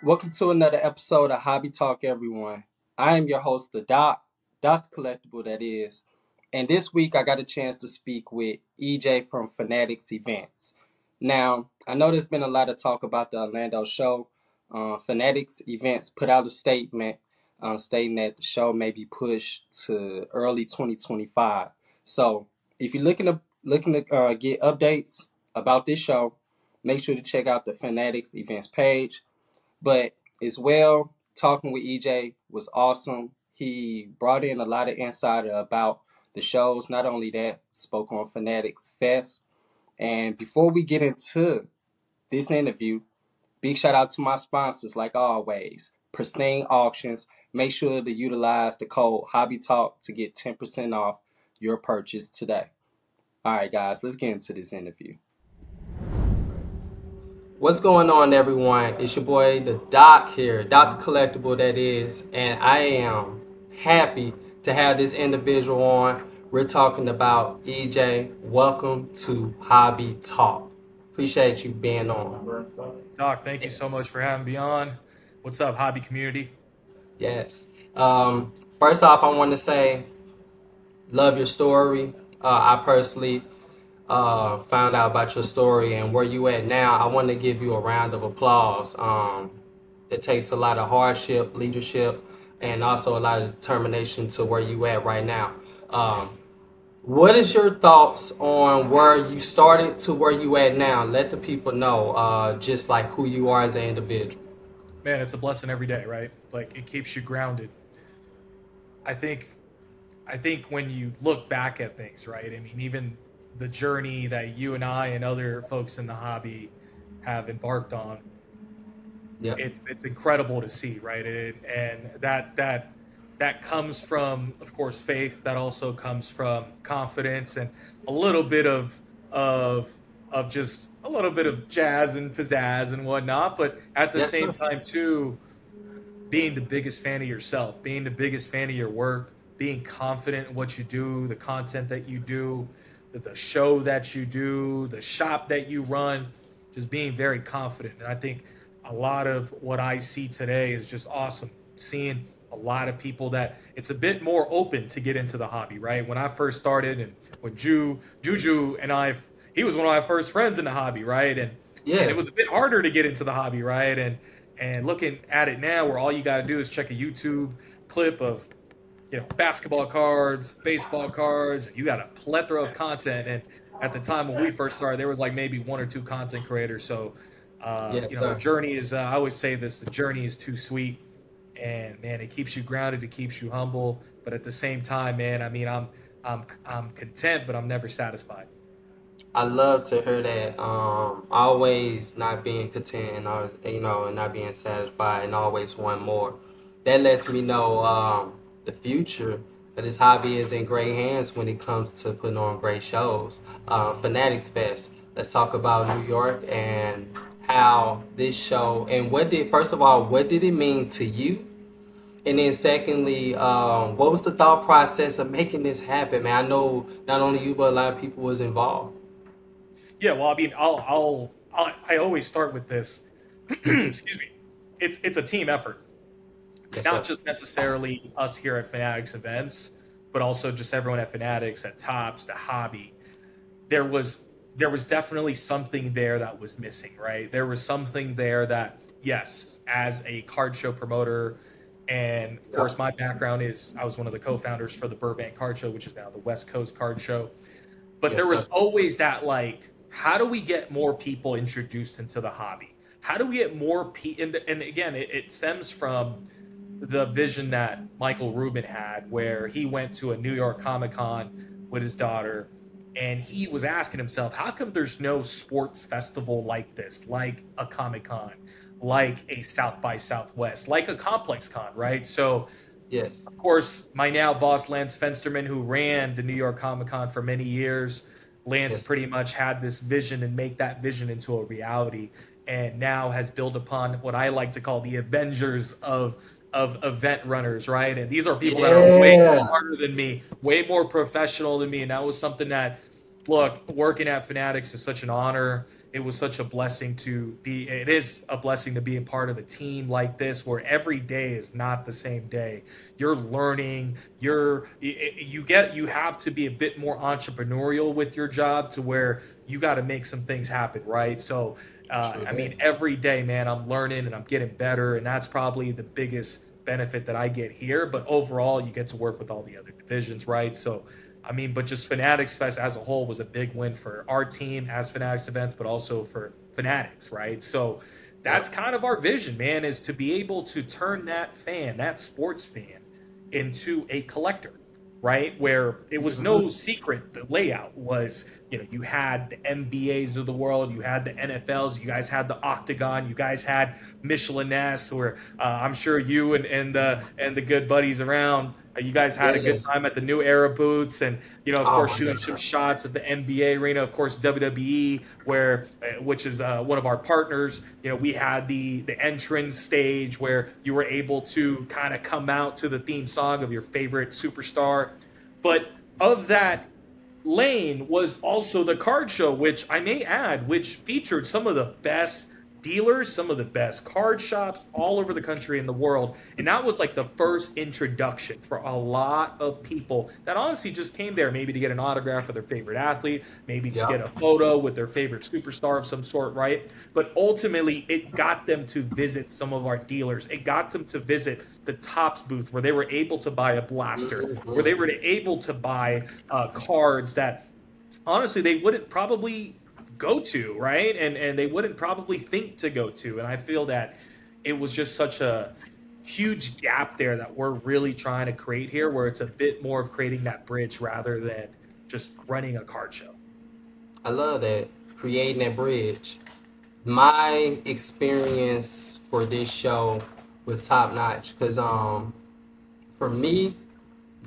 Welcome to another episode of Hobby Talk, everyone. I am your host, the Doc, Dr. Collectible, that is. And this week I got a chance to speak with EJ from Fanatics Events. Now, I know there's been a lot of talk about the Orlando show. Fanatics Events put out a statement stating that the show may be pushed to early 2025. So, if you're looking to get updates about this show, make sure to check out the Fanatics Events page. But as well, talking with EJ was awesome. He brought in a lot of insight about the shows. Not only that, spoke on Fanatics Fest. And before we get into this interview, big shout out to my sponsors, like always, Pristine Auctions. Make sure to utilize the code Hobby Talk to get 10% off your purchase today. All right, guys, let's get into this interview. What's going on, everyone? It's your boy, the Doc here, Dr. Collectible, that is, and I am happy to have this individual on. We're talking about EJ. Welcome to Hobby Talk. Appreciate you being on. Doc, thank you so much for having me on. What's up, hobby community? Yes. First off, I want to say, love your story. I personally found out about your story and where you at now. I want to give you a round of applause. It takes a lot of hardship, leadership, and also a lot of determination to where you at right now. What is your thoughts on where you started to where you at now? Let the people know just like who you are as an individual. Man, it's a blessing every day, right? Like it keeps you grounded. I think I think when you look back at things, right? I mean, even the journey that you and I and other folks in the hobby have embarked on, Yeah. it's incredible to see, right? And that comes from, of course, faith. That also comes from confidence and a little bit of just a little bit of jazz and pizzazz and whatnot. But at the Yes, same sir. time, too, being the biggest fan of yourself, being the biggest fan of your work, being confident in what you do, the content that you do, the show that you do, the shop that you run, just being very confident. And I think a lot of what I see today is just awesome. Seeing a lot of people that it's a bit more open to get into the hobby, right? When I first started and when Juju and I, he was one of my first friends in the hobby, right? And Yeah. it was a bit harder to get into the hobby, right? And looking at it now, where all you got to do is check a YouTube clip of basketball cards, baseball cards, and you got a plethora of content. And at the time when we first started, there was like maybe one or two content creators. So Yes, the sir. journey is. I always say this: the journey is too sweet, and man, it keeps you grounded, it keeps you humble. But at the same time, man, I mean, I'm content, but I'm never satisfied. I love to hear that. Always not being content and and not being satisfied and always want more. That lets me know the future of this hobby is in great hands when it comes to putting on great shows. Fanatics Fest. Let's talk about New York and how this show and what did first of all what did it mean to you, and then secondly, what was the thought process of making this happen, man? I know not only you but a lot of people was involved. Yeah, well, I mean, I always start with this. Excuse me. It's a team effort, Yes, not sir. just necessarily us here at Fanatics events, but also just everyone at Fanatics, at Tops, the hobby. There was there was definitely something there that was missing, right? There was something there that, yes, as a card show promoter, and of Yeah. course my background is I was one of the co-founders for the Burbank Card Show, which is now the West Coast Card Show. But there Yes, was sir. always that, like, how do we get more people introduced into the hobby? How do we get more people? And again, it stems from the vision that Michael Rubin had, where he went to a New York Comic Con with his daughter, and he was asking himself, how come there's no sports festival like this, like a Comic Con, like a South by Southwest, like a Complex Con, right? So Yes. of course, my now boss, Lance Fensterman, who ran the New York Comic Con for many years, Lance Yes. pretty much had this vision and make that vision into a reality, and now has built upon what I like to call the Avengers of event runners, right? And these are people that are way Yeah. smarter than me, way more professional than me, and that was something that, look, working at Fanatics is such an honor. it was such a blessing to be. It is a blessing to be a part of a team like this, where every day is not the same day. You're learning. You have to be a bit more entrepreneurial with your job, to where you got to make some things happen, right? So, True I that. mean, every day, man, I'm learning and I'm getting better, and that's probably the biggest benefit that I get here. But overall, you get to work with all the other divisions, right? So, I mean, but just Fanatics Fest as a whole was a big win for our team as Fanatics events, but also for Fanatics, right? So that's Yep. kind of our vision, man, is to be able to turn that fan, that sports fan, into a collector, right? Where it was no Hmm. secret the layout was, you had the MBAs of the world, you had the NFLs, you guys had the Octagon, you guys had Michelin S, where I'm sure you and the good buddies around, you guys had a good Yes. time at the New Era booths, and of Oh course my shooting some God. shots at the NBA arena, of course WWE, where which is one of our partners. We had the entrance stage where you were able to kind of come out to the theme song of your favorite superstar. But of that lane was also the card show, which I may add, which featured some of the best dealers, some of the best card shops all over the country and the world. And that was like the first introduction for a lot of people that honestly just came there maybe to get an autograph of their favorite athlete, maybe to get Yep. a photo with their favorite superstar of some sort, right? But ultimately, it got them to visit some of our dealers. It got them to visit the Tops booth, where they were able to buy a blaster, where Hmm. they were able to buy cards that honestly they wouldn't probably go to, right? And they wouldn't probably think to go to. And I feel that it was just such a huge gap there that we're really trying to create here, where it's a bit more of creating that bridge rather than just running a card show. I love that. Creating that bridge. My experience for this show was top notch because for me,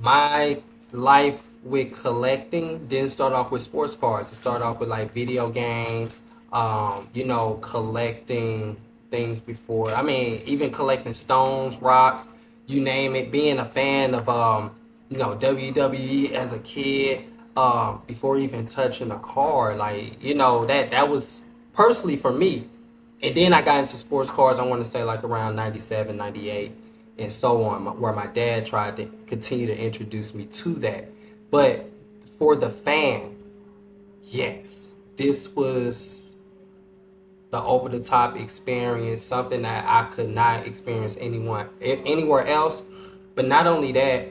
my life with collecting didn't start off with sports cards. It started off with like video games, collecting things before. I mean, even collecting stones, rocks, you name it. Being a fan of WWE as a kid, before even touching a card, like that was personally for me. And then I got into sports cards, I want to say like around 97, 98, and so on, where my dad tried to continue to introduce me to that. But for the fan, yes, this was the over the top experience, something that I could not experience anywhere else. But not only that,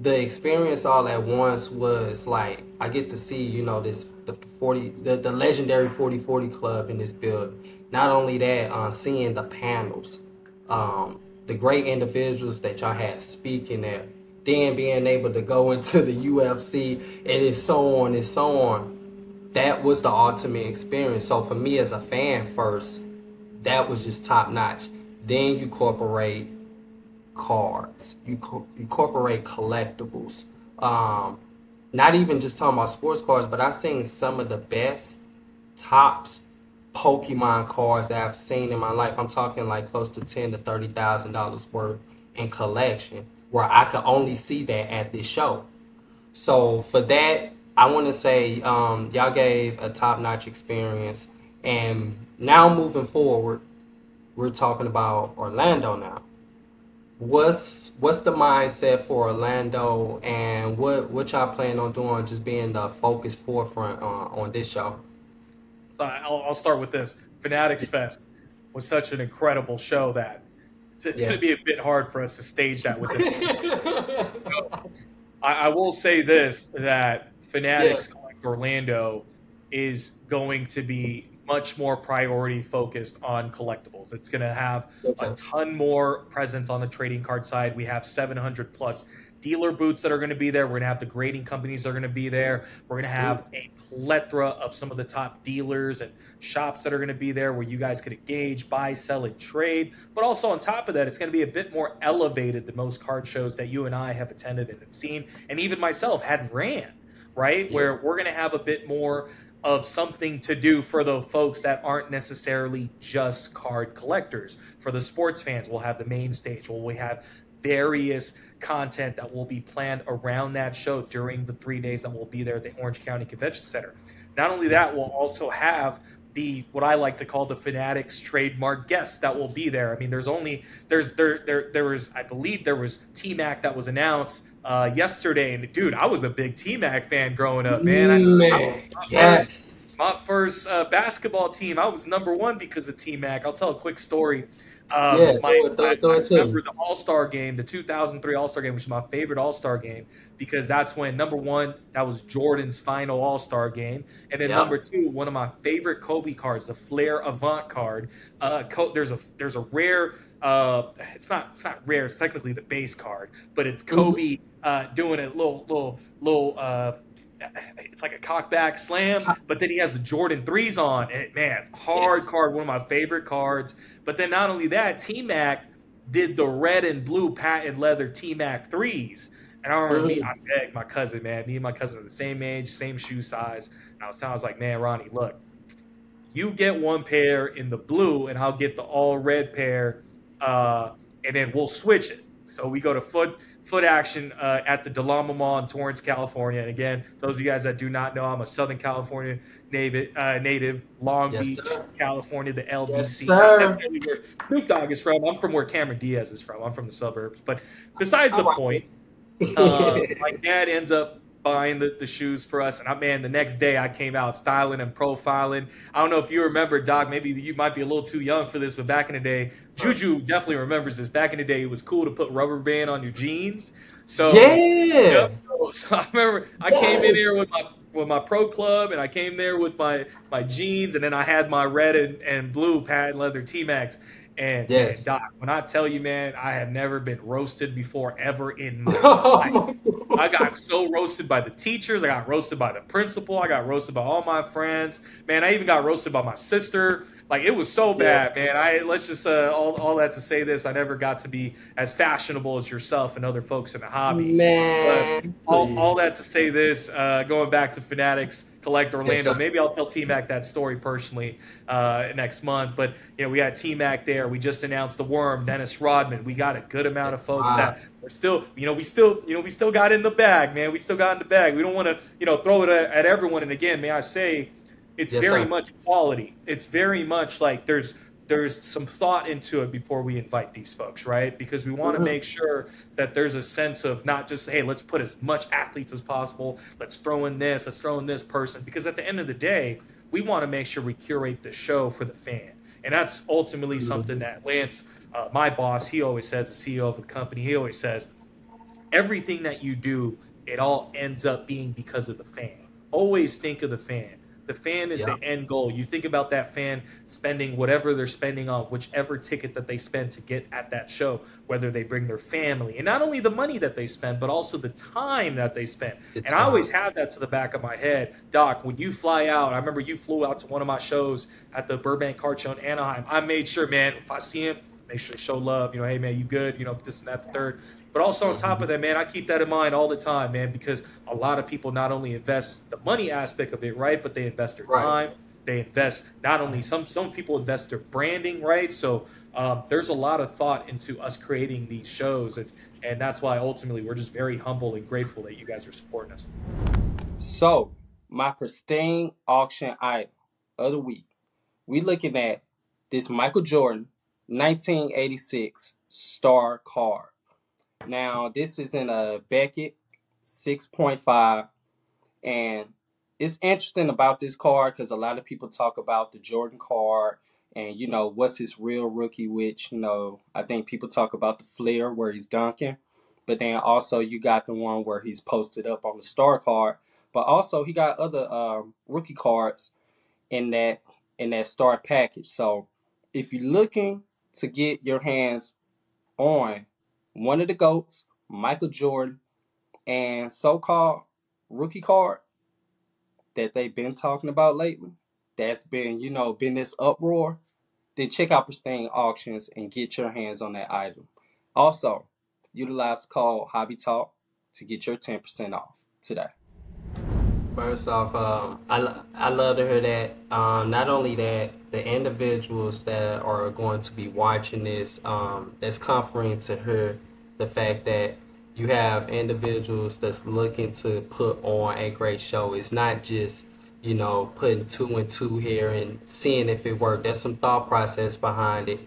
the experience all at once was like I get to see this the legendary 4040 club in this building. Not only that, seeing the panels, the great individuals that y'all had speaking there, then being able to go into the UFC and so on and so on. That was the ultimate experience. So for me as a fan first, that was just top notch. Then you incorporate cards, incorporate collectibles. Not even just talking about sports cards, but I've seen some of the best tops Pokemon cards that I've seen in my life. I'm talking like close to $10,000 to $30,000 worth in collection, where I could only see that at this show. So for that, I want to say y'all gave a top-notch experience. And now moving forward, we're talking about Orlando now. What's the mindset for Orlando, and what y'all plan on doing? Just being the focus forefront on this show. So I'll start with this. Fanatics Fest was such an incredible show that it's going Yeah. to be a bit hard for us to stage that within a few. I will say this, that Yeah. Fanatics Collect Orlando is going to be much more priority focused on collectibles. It's going to have a Okay. ton more presence on the trading card side. We have 700 plus dealer booths that are going to be there. We're going to have the grading companies that are going to be there. We're going to have a plethora of some of the top dealers and shops that are going to be there, where you guys could engage, buy, sell, and trade. But also on top of that, it's going to be a bit more elevated than most card shows that you and I have attended and have seen, and even myself had ran, right? Yeah. Where we're going to have a bit more of something to do for the folks that aren't necessarily just card collectors. For the sports fans, we'll have the main stage where we have various content that will be planned around that show during the 3 days that we'll be there at the Orange County Convention Center. Not only that, we'll also have the what I like to call the Fanatics trademark guests that will be there. I mean, there was, I believe there was T Mac that was announced yesterday, and dude, I was a big T Mac fan growing up, man. Man, My first yes. my first basketball team, I was number one because of T Mac. I'll tell a quick story. Yeah, throw I it to remember me. the All Star game, the 2003 All Star game, which is my favorite All Star game because that's when number one, that was Jordan's final All Star game, and then Yep. number two, one of my favorite Kobe cards, the Flair Avant card. There's a rare. It's not rare. It's technically the base card, but it's Hmm. Kobe doing a little. It's like a cockback slam, but then he has the Jordan threes on, and man, hard Yes. card, one of my favorite cards. But then not only that, T Mac did the red and blue patent leather T Mac threes. And I remember I Hmm. begged my cousin, man. Me and my cousin are the same age, same shoe size. And I was like, man, Ronnie, look, you get one pair in the blue, and I'll get the all red pair, and then we'll switch it. So we go to foot action at the Delama Mall in Torrance, California. And again, those of you guys that do not know, I'm a Southern California native, Long Yes, Beach, sir. California, the Yes, LBC. Not sir. necessarily where Snoop Dogg is from. I'm from where Cameron Diaz is from. I'm from the suburbs. But besides I the like point, my it. dad ends up buying the shoes for us, and man, the next day I came out styling and profiling. I don't know if you remember, Doc. Maybe you might be a little too young for this, but back in the day, Juju definitely remembers this. Back in the day, it was cool to put rubber band on your jeans. So, yep. Yeah. So I remember I came in here Yes. with my pro club, and I came there with my jeans, and then I had my red and blue patent leather T Max. And man, Yes. Doc, when I tell you, man, I have never been roasted before ever in my Oh life. my I God. got so roasted by the teachers. I got roasted by the principal. I got roasted by all my friends. Man, I even got roasted by my sister. Like it was so Yeah. bad, man. I let's just all that to say this. I never got to be as fashionable as yourself and other folks in the hobby. But Man, all please. that to say this, going back to Fanatics Collect Yes, Orlando, sir. maybe I'll tell T Mac that story personally next month. But we had T Mac there. We just announced the Worm, Dennis Rodman. We got a good amount of folks Wow. that we're still, we still got in the bag, man. We still got in the bag. We don't want to, throw it at everyone. And again, may I say, it's Yes, very sir. much quality. It's very much like there's some thought into it before we invite these folks, right? Because we want to Hmm. make sure that there's a sense of not just, hey, let's put as much athletes as possible. Let's throw in this person. Because at the end of the day, we want to make sure we curate the show for the fan. And that's ultimately something Hmm. that Lance, my boss, he always says, the CEO of the company, he always says, everything that you do, it all ends up being because of the fan. Always think of the fan. The fan is Yeah. the end goal. You think about that fan spending whatever they're spending on whichever ticket that they spend to get at that show, whether they bring their family, and not only the money that they spend, but also the time that they spend. The And I time. always have that to the back of my head. Doc, when you fly out, I remember you flew out to one of my shows at the Burbank Card Show in Anaheim. I made sure, man, if I see him, make sure to show love. Hey, man, you good? This and that, the third. But also on top of Hmm. that, man, I keep that in mind all the time, man, because a lot of people not only invest the money aspect of it, right, but they invest their Right. time. They invest not only some people invest their branding, right? So there's a lot of thought into us creating these shows, and that's why ultimately we're just very humble and grateful that you guys are supporting us. So, my pristine auction item of the week. We looking at this Michael Jordan 1986 star card. Now, this is in a Beckett 6.5, and it's interesting about this card because a lot of people talk about the Jordan card and what's his real rookie, which I think people talk about the Flair where he's dunking, but then also you got the one where he's posted up on the star card, but also he got other rookie cards in that star package. So if you're looking to get your hands on one of the goats, Michael Jordan, and so-called rookie card that they've been talking about lately, that's been this uproar, then check out Pristine Auctions and get your hands on that item. Also, utilize code Hobby Talk to get your 10% off today. First off, I love to hear that. Not only that, the individuals that are going to be watching this, that's comforting to hear the fact that you have individuals that's looking to put on a great show. It's not just putting two and two here and seeing if it worked. There's some thought process behind it,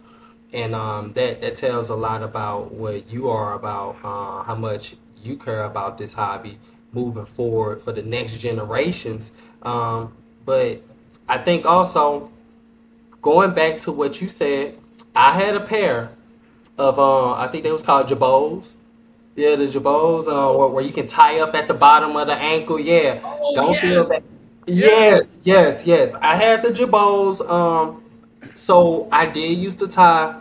and that tells a lot about what you are about, how much you care about this hobby moving forward for the next generations. But I think also going back to what you said, I had a pair of I think they was called jabos. Yeah, the jabos, where you can tie up at the bottom of the ankle. Yeah, Oh don't feel yes, that. yes. Yes, yes, yes. I had the jabos. So I did used to tie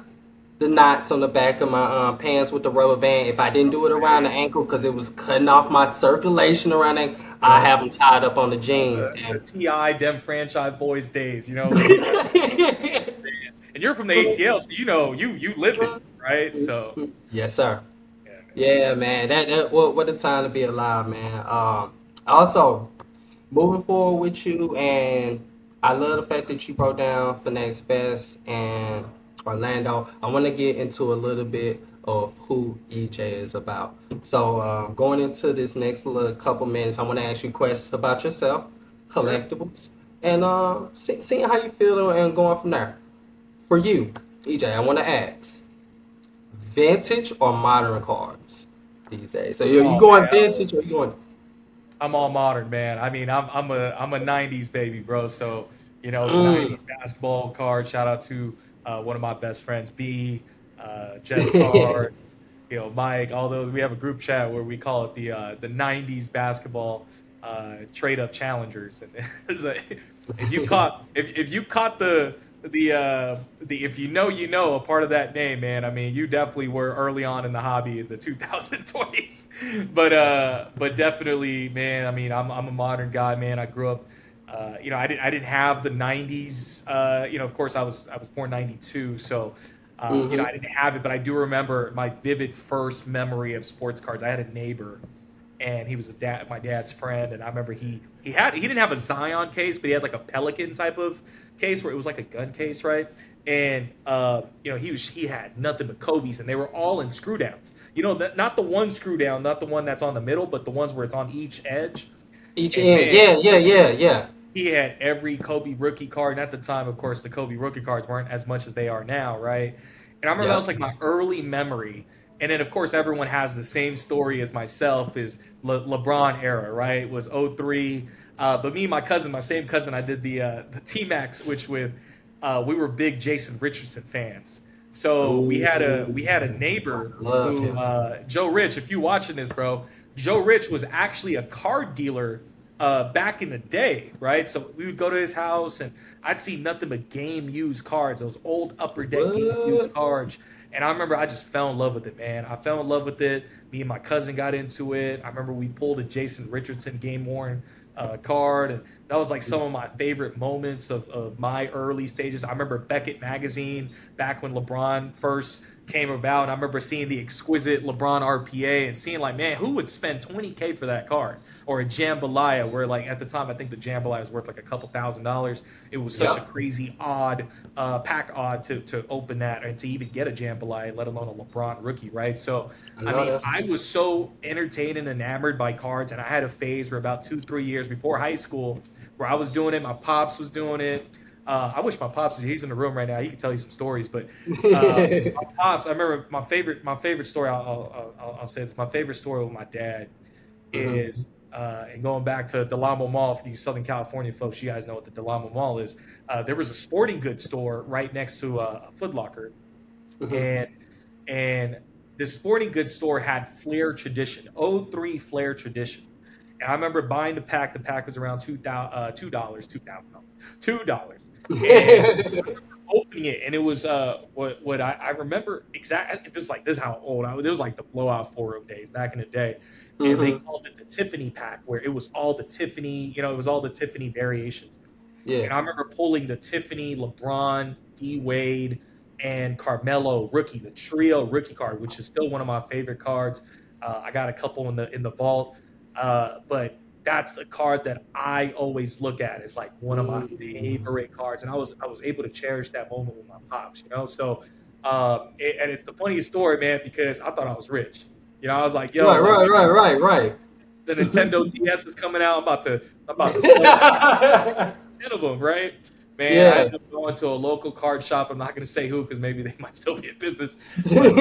the knots on the back of my pants with the rubber band. If I didn't do it around the ankle because it was cutting off my circulation around it, I Yep. have them tied up on the That was jeans. the And Ti Dem franchise boys days, when you and you're from the ATL, so you live it, right? So yes, sir. yeah, man. Yeah, man. That what a time to be alive, man. Also moving forward with you, and I love the fact that you broke down Fanatics Best and Orlando. I want to get into a little bit of who EJ is about. So going into this next little couple minutes, I want to ask you questions about yourself, Sure. collectibles, and seeing how you feel and going from there. For you, EJ, I want to ask vintage or modern cars these days? So you Oh going man, vintage or you going? I'm all modern, man. I mean, I'm a '90s baby, bro. So the Mm. '90s basketball card. Shout out to one of my best friends, B, Jess Cards, Mike. All those. We have a group chat where we call it the '90s basketball trade up challengers. And it's like, if you caught the if a part of that name, man. I mean, you definitely were early on in the hobby in the 2020s, but definitely, man. I mean, I'm a modern guy, man. I grew up. I didn't have the '90s. Of course, I was born '92, so Hmm. I didn't have it. But I do remember my vivid first memory of sports cards. I had a neighbor, and he was my dad's friend, and I remember he didn't have a Zion case, but he had like a Pelican type of case where it was like a gun case, right? And he had nothing but Kobe's, and they were all in screw downs. Not the one screw down, not the one that's on the middle, but the ones where it's on each edge. Each And end, man, yeah, yeah, yeah, yeah. he had every Kobe rookie card. And at the time, of course, the Kobe rookie cards weren't as much as they are now, right? And I remember that was Yep. like my early memory. And then, of course, everyone has the same story as myself is LeBron era, right? It was '03. But me and my same cousin, I did the T Max switch with. We were big Jason Richardson fans. So we had a Ooh, I neighbor love who him. Joe Rich. If you watching this, bro, Joe Rich was actually a card dealer back in the day, right? So we would go to his house, and I'd see nothing but game used cards, those old upper deck game used What? cards. And I remember I just fell in love with it, man. I fell in love with it. Me and my cousin got into it. I remember we pulled a Jason Richardson game worn card, and that was like some of my favorite moments of my early stages. I remember Beckett magazine back when LeBron first came about, and I remember seeing the exquisite LeBron RPA and seeing like, man, who would spend 20K for that card? Or a Jambalaya, where like at the time I think the Jambalaya was worth like a couple $1,000s. It was such a Yep. crazy odd pack odd to open that and to even get a Jambalaya, let alone a LeBron rookie, right? So I I know mean, that's I was so entertained and enamored by cards, and I had a phase for about 2, 3 years before high school where I was doing it. My pops was doing it. I wish my pops he's in the room right now. He can tell you some stories, but my pops. I remember my favorite story. I'll say this. My favorite story with my dad Hmm. is and going back to Delamo Mall for you Southern California folks. You guys know what the Delamo Mall is. There was a sporting goods store right next to a Foot Locker, Hmm. and and the sporting goods store had Flair Tradition, '03 Flair Tradition. And I remember buying the pack. The pack was around $2, $2. And opening it, and it was what I remember exactly. Just like this, is how old I was. It was like the blowout forum days back in the day, and they Hmm. called it the Tiffany pack, where it was all the Tiffany. It was all the Tiffany variations. And I Yes. remember pulling the Tiffany, LeBron, D Wade, and Carmelo rookie, the trio rookie card, which is still one of my favorite cards. I got a couple in the vault, but that's the card that I always look at as like one of my Mm. favorite cards, and I was able to cherish that moment with my pops. So, and it's the funniest story, man, because I thought I was rich. I was like, Right, yo, like right, right, right, right. The Nintendo DS is coming out. I'm about to slay 10 of them, right? Man, I Yeah. ended up going to a local card shop. I'm not going to say who because maybe they might still be in business, but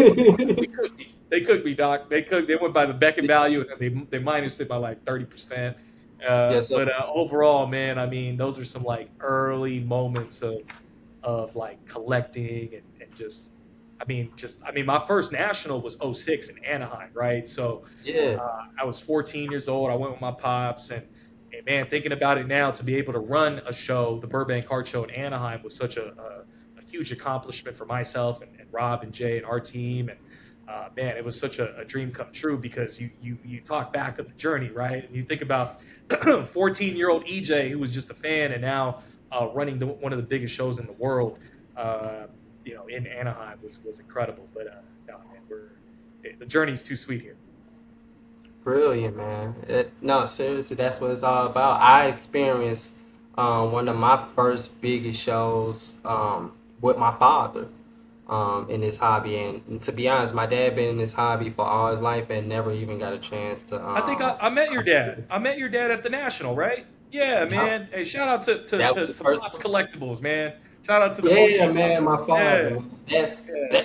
they could be. They could be, Doc. They could. They went by the Beckett value, and they minused it by like 30%. Yes, sir. But overall, man, I mean, those are some like early moments of like collecting and just. I mean, my first national was '06 in Anaheim, right? So Yeah. I was 14 years old. I went with my pops, and man, thinking about it now, to be able to run a show, the Burbank Card Show in Anaheim, was such a huge accomplishment for myself and Rob and Jay and our team. And man, it was such a dream come true because you talk back of the journey, right? And you think about 14-year-old EJ who was just a fan and now running one of the biggest shows in the world. Uh, in Anaheim was incredible. But no, man, the journey's too sweet here. Brilliant, man. No, seriously, that's what it's all about. I experienced one of my first biggest shows with my father in this hobby. And to be honest, my dad been in this hobby for all his life and never even got a chance to I think I met your dad. I met your dad at the National, right? Yeah, yeah, man. Hey, shout out to that was his first Pops one. Collectibles, man. Shout out to the Yeah, OG man, Pops. my father. Yeah, Man. That's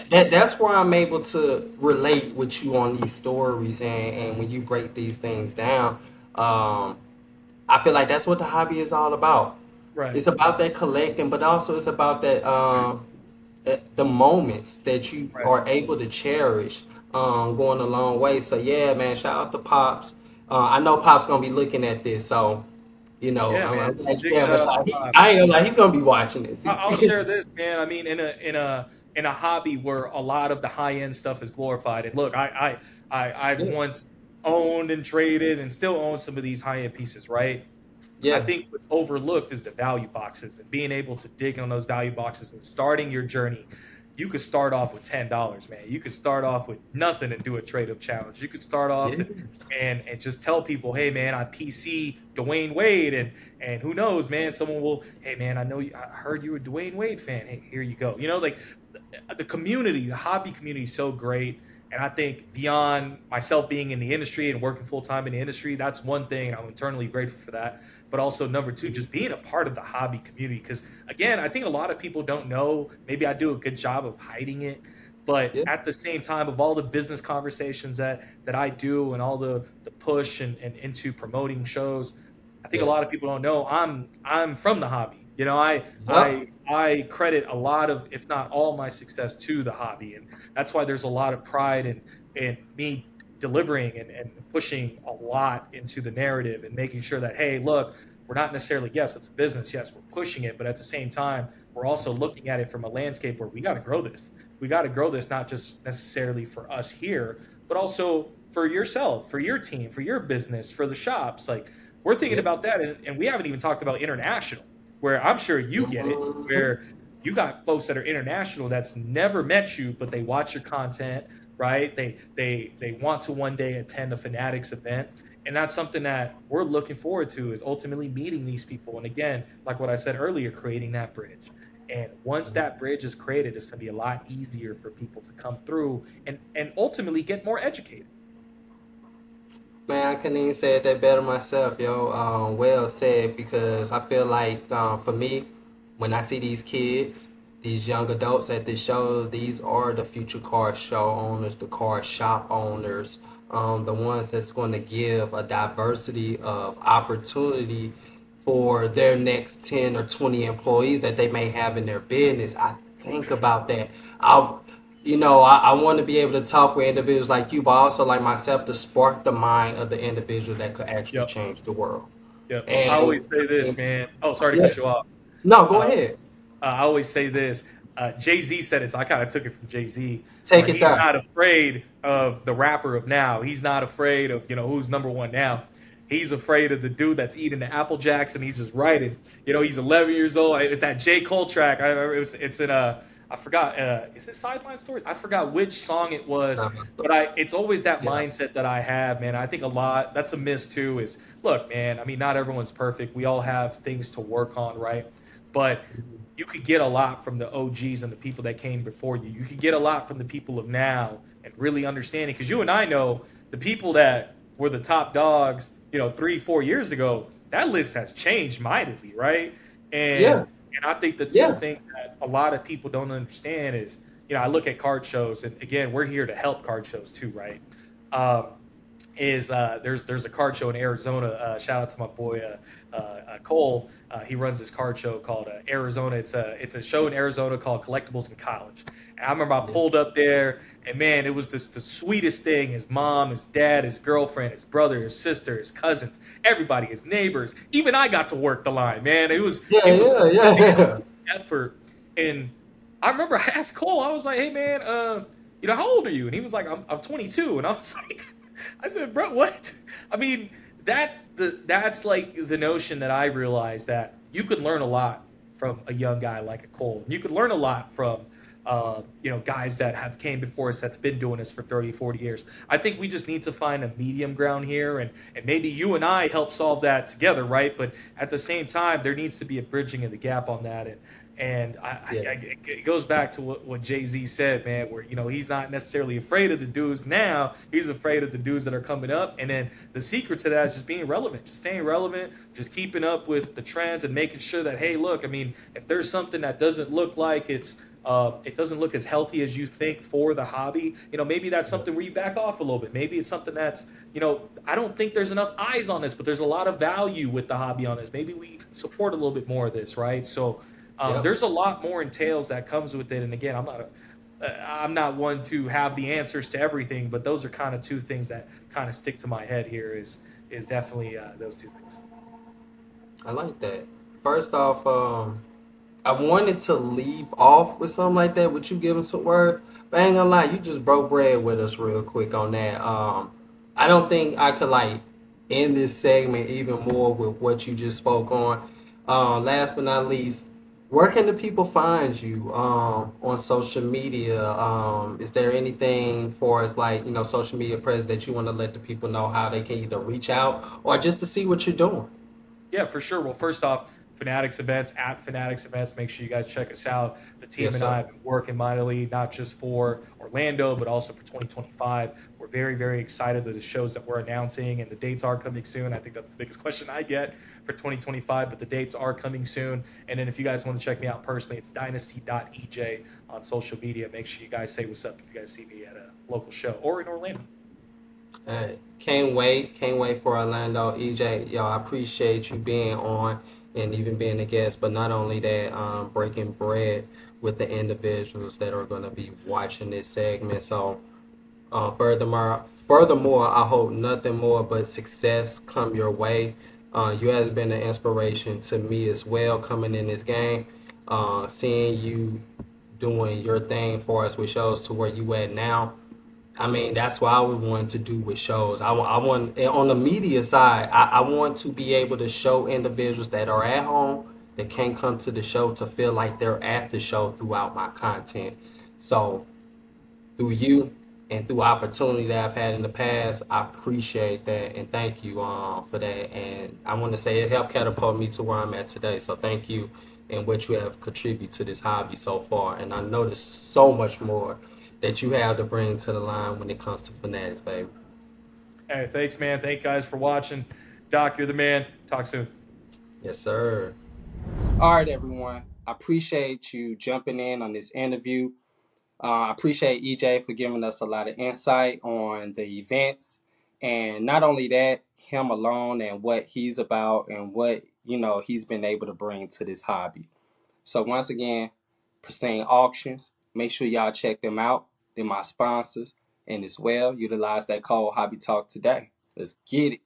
yeah, that's where I'm able to relate with you on these stories and when you break these things down. Um, I feel like that's what the hobby is all about. right, It's about that collecting, but also it's about that the moments that you right. are able to cherish, going a long way. So yeah, man, shout out to Pops. I know Pops gonna be looking at this, so Yeah, I'm man. glad you Big gave him a shout out to shout. Pops. I ain't gonna lie, he's gonna be watching this. I'll share this, man. I mean, in a hobby where a lot of the high end stuff is glorified. And look, I've Yeah, once owned and traded and still own some of these high end pieces, right? I yeah, think what's overlooked is the value boxes and being able to dig on those value boxes and starting your journey. You could start off with $10, man. You could start off with nothing and do a trade up challenge. You could start off yes, and just tell people, hey man, I PC Dwayne Wade and who knows, man, someone will, hey man, I heard you were a Dwayne Wade fan. Hey, here you go. Like the community, the hobby community is so great. And I think beyond myself being in the industry and working full time in the industry, that's one thing. And I'm eternally grateful for that. But also, number two, just being a part of the hobby community. Because again, I think a lot of people don't know. Maybe I do a good job of hiding it. But yeah, at the same time, of all the business conversations that I do and all the push and into promoting shows, I think a yeah, lot of people don't know I'm from the hobby. yep, I credit a lot of, if not all, my success to the hobby, and that's why there's a lot of pride in me delivering and pushing a lot into the narrative and making sure that, hey, look, we're not necessarily, yes, it's a business, yes, we're pushing it, but at the same time, we're also looking at it from a landscape where we got to grow this. We got to grow this not just necessarily for us here, but also for yourself, for your team, for your business, for the shops. Like we're thinking yeah. about that, and we haven't even talked about international, where I'm sure you get it, Mhm. where you got folks that are international that's never met you, but they watch your content, right? They want to one day attend a Fanatics event, and that's something that we're looking forward to is ultimately meeting these people. And again, like what I said earlier, creating that bridge. And once that bridge is created, it's going to be a lot easier for people to come through and ultimately get more educated. Man, I couldn't even say that better myself, yo. Well said, because I feel like for me, when I see these kids, these young adults at this show, these are the future car show owners, the car shop owners, the ones that's going to give a diversity of opportunity for their next 10 or 20 employees that they may have in their business. I think about that. I I want to be able to talk with individuals like you, but also like myself to spark the mind of the individual that could actually Yep. change the world. Yep. I always And say this, man. Oh, sorry to yeah, cut you off. no, go Uh, ahead. I always say this. Jay Z said it, so I kind of took it from Jay Z, Take where it he's there. not afraid of the rapper of now. He's not afraid of who's number one now. He's afraid of the dude that's eating the Apple Jacks and he's just writing. He's 11 years old. It's that J Cole track. I remember it's in a. I forgot. Is it Sideline Stories? I forgot which song it was, but it's always that Yeah. mindset that I have, man. I think a lot. That's a miss too. Is look, man. I mean, not everyone's perfect. We all have things to work on, right? But you could get a lot from the OGs and the people that came before you. You could get a lot from the people of now and really understanding. Because you and I know the people that were the top dogs, 3, 4 years ago, that list has changed mightily, right? And Yeah, and I think the two yeah, things that a lot of people don't understand is, I look at card shows, and again, we're here to help card shows too, right? Um, is there's a card show in Arizona. Shout out to my boy Cole. He runs this card show called Arizona. It's a show in Arizona called Collectibles in College. And I remember I yeah, pulled up there, and man, it was just the sweetest thing. His mom, his dad, his girlfriend, his brother, his sister, his cousins, everybody, his neighbors. Even I got to work the line, man. yeah, It was yeah, yeah. effort. And I remember I asked Cole, I was like, hey man, how old are you? And he was like, I'm 22. And I was like, I said, bro, what? I mean, that's like the notion that I realized that you could learn a lot from a young guy like a Cole. You could learn a lot from guys that have came before us that's been doing this for 30, 40 years. I think we just need to find a medium ground here, and maybe you and I help solve that together, right? But at the same time, there needs to be a bridging of the gap on that. And Yeah. it goes back to what Jay-Z said, man, where, he's not necessarily afraid of the dudes now. He's afraid of the dudes that are coming up. And then the secret to that is just being relevant, just staying relevant, just keeping up with the trends and making sure that, hey, look, I mean, if there's something that doesn't look like it doesn't look as healthy as you think for the hobby, maybe that's something where you back off a little bit. Maybe it's something that's, I don't think there's enough eyes on this, but there's a lot of value with the hobby on this. Maybe we support a little bit more of this, right? So, Yep. there's a lot more entails that comes with it. And again, I'm not one to have the answers to everything, but those are kind of two things that kind of stick to my head here. Is definitely those two things. I like that. First off, I wanted to leave off with something like that, with you giving some word, but I ain't gonna lie, you just broke bread with us real quick on that. I don't think I could like end this segment even more with what you just spoke on. Last but not least, where can the people find you on social media? Is there anything for us like social media presence that you want to let the people know how they can either reach out or just to see what you're doing? Yeah, for sure. Well, first off, Fanatics events at Fanatics events. Make sure you guys check us out. The team Yes, and I sir. have been working mightily, not just for Orlando, but also for 2025. We're very, very excited that the shows that we're announcing and the dates are coming soon. I think that's the biggest question I get for 2025, but the dates are coming soon. And then if you guys want to check me out personally, it's dynasty.ej on social media. Make sure you guys say what's up if you guys see me at a local show or in Orlando. Hey, can't wait. Can't wait for Orlando. EJ, y'all, I appreciate you being on and even being a guest, but not only that, breaking bread with the individuals that are going to be watching this segment. So, furthermore, I hope nothing more but success come your way. You has been an inspiration to me as well coming in this game. Seeing you doing your thing for us with shows to where you at now. I mean, that's what I would want to do with shows. I want on the media side. I want to be able to show individuals that are at home that can't come to the show to feel like they're at the show throughout my content. So through you and through opportunity that I've had in the past, I appreciate that and thank you for that. And I want to say it helped catapult me to where I'm at today. So thank you and what you have contributed to this hobby so far. And I know there's so much more that you have to bring to the line when it comes to fanatics, baby. Hey, thanks, man. Thank you guys for watching. Doc, you're the man. Talk soon. Yes, sir. All right, everyone. I appreciate you jumping in on this interview. I appreciate EJ for giving us a lot of insight on the events, and not only that, him alone and what he's about and what he's been able to bring to this hobby. So once again, Pristine Auctions. Make sure y'all check them out. They're my sponsors, and as well utilize that code Hobby Talk today. Let's get it.